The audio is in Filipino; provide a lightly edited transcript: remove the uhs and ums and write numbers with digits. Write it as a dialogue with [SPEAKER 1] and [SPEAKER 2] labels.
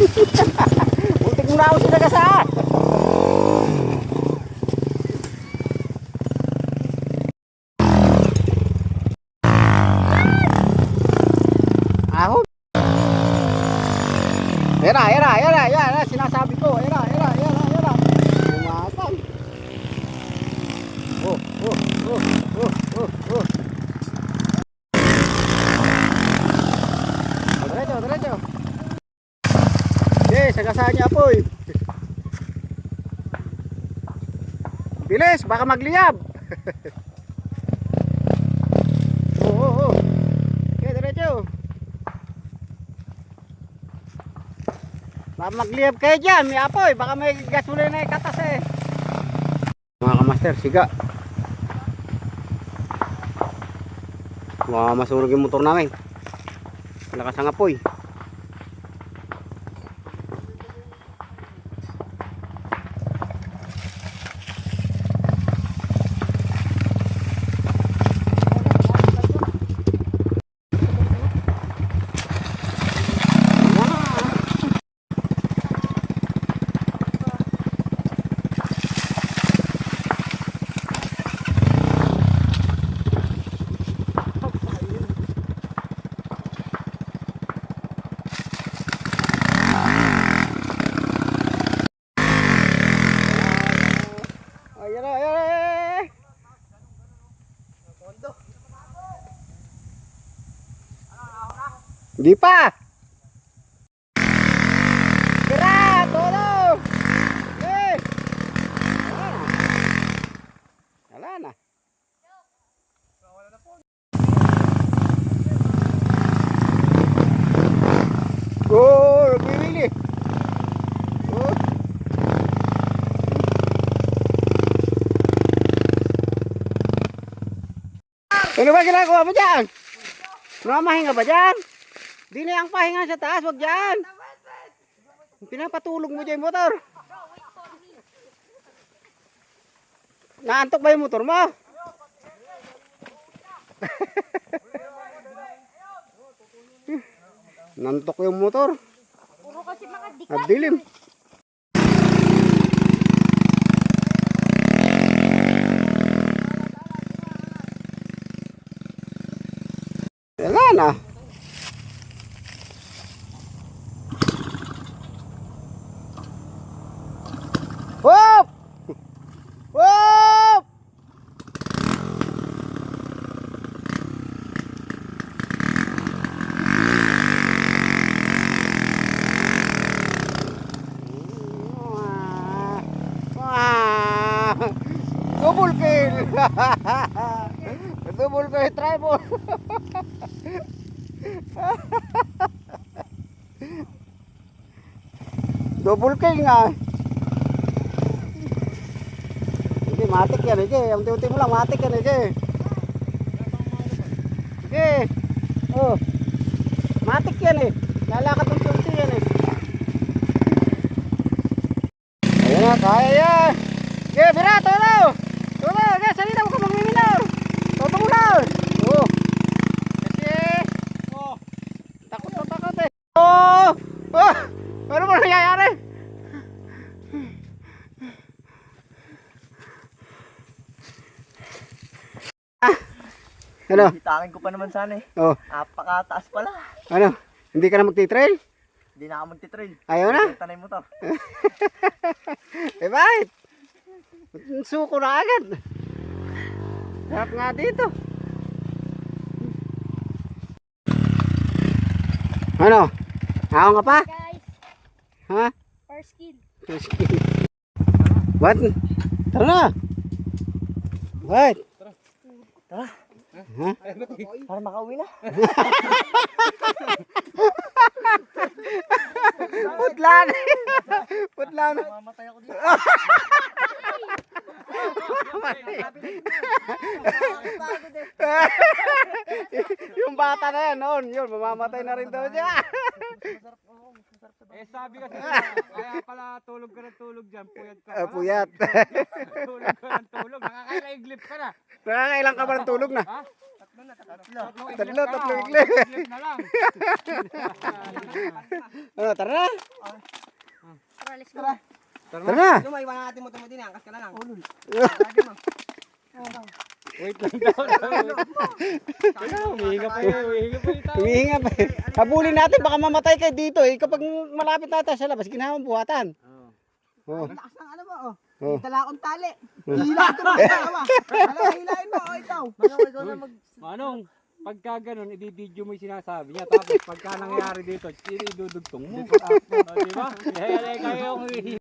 [SPEAKER 1] Muntik mo na ako sinagasaan. Ahon. Yan, sinasabi ko. Yan. Lumatay. Oh. Diretso. Okay, sagasaan niya po. Bilis, baka magliyab. Oh. Okay, diretso. Baka magliyab kayo dyan, may apoy. Baka may gasolina na katas eh. Mga kamaster, siga. Masunog yung motor namin. Lakas ang apoy. Ayan. Hindi pa. Tira, tulong. Eh. Wala na. Oh, nagbibili. Oh. Ano ba ginagawa mo dyan? Namahinga ba dyan? Di na ang pahinga sa taas, wag dyan. Pinapatulog mo dyan yung motor. Naantok ba yung motor mo? Nantok yung motor.
[SPEAKER 2] Puro kasi mga dikas.
[SPEAKER 1] At dilim. Wala na. Hop! Hop! Double kill! Double kill, triple! Double kill nga. Hindi, matik yan. Unti-unti mo lang, matik yan. Oh. Matik yan eh. Lalakad ng unti yan eh. Ayan na, kaya yan. Bira, tolo! Salita mo ka magmiminaw. Toto mo lang. Oh. Kasi, takot eh. Oh! Ano ba nangyayari? Ano?
[SPEAKER 3] Hitakin ko pa naman sana eh.
[SPEAKER 1] Oh.
[SPEAKER 3] Apakataas pala.
[SPEAKER 1] Ano? Hindi ka na magti-trail?
[SPEAKER 3] Hindi na ako magti-trail.
[SPEAKER 1] Ayaw na?
[SPEAKER 3] Tanay mo to.
[SPEAKER 1] Bakit? Suko na agad. Sarap nga dito. Ano? Ako nga pa?
[SPEAKER 2] Guys,
[SPEAKER 1] Ha?
[SPEAKER 2] first kill.
[SPEAKER 1] What? Tara na. What?
[SPEAKER 3] Tara.
[SPEAKER 1] Ha?
[SPEAKER 3] Para makauwi na.
[SPEAKER 1] Putlan. Putlan.
[SPEAKER 3] Mamatay ako dito.
[SPEAKER 1] Yung bata na yan noon, yun, mamamatay na rin daw siya.
[SPEAKER 4] Eh sabi kasi kaya pala tulog ka ng tulog dyan, puyat ka pala.
[SPEAKER 1] Puyat.
[SPEAKER 4] Tulog ka ng tulog, nakakaiglip ka na.
[SPEAKER 1] Nakakailang ka ba ng tulog na?
[SPEAKER 4] Ha? Tatlo na.
[SPEAKER 1] Tatlo ikli.
[SPEAKER 4] Iglip na lang.
[SPEAKER 1] Ano, tara na.
[SPEAKER 2] Tara, let's go.
[SPEAKER 1] Tara na.
[SPEAKER 3] Lumaiwan natin mo din. Angkas ka na lang.
[SPEAKER 1] Wait lang daw.
[SPEAKER 4] Humihinga pa yun. Humihinga pa yung tao.
[SPEAKER 1] Humihinga pa. Habulin natin, baka mamatay kayo dito eh. Kapag malapit natin sa labas, ginawang buhatan. Oh.
[SPEAKER 3] Lakas ng ano mo, oh.
[SPEAKER 1] Oh.
[SPEAKER 3] Dala akong tali. Hilahin ko mo, dalawa. Dalawa, hilahin mo, oh, ikaw. Ikaw na mag...
[SPEAKER 4] Manong, pagka ganun, i-video mo yung sinasabi niya. Tapos pagka nangyari dito, idudugtong mo. O, diba? Kaya kayo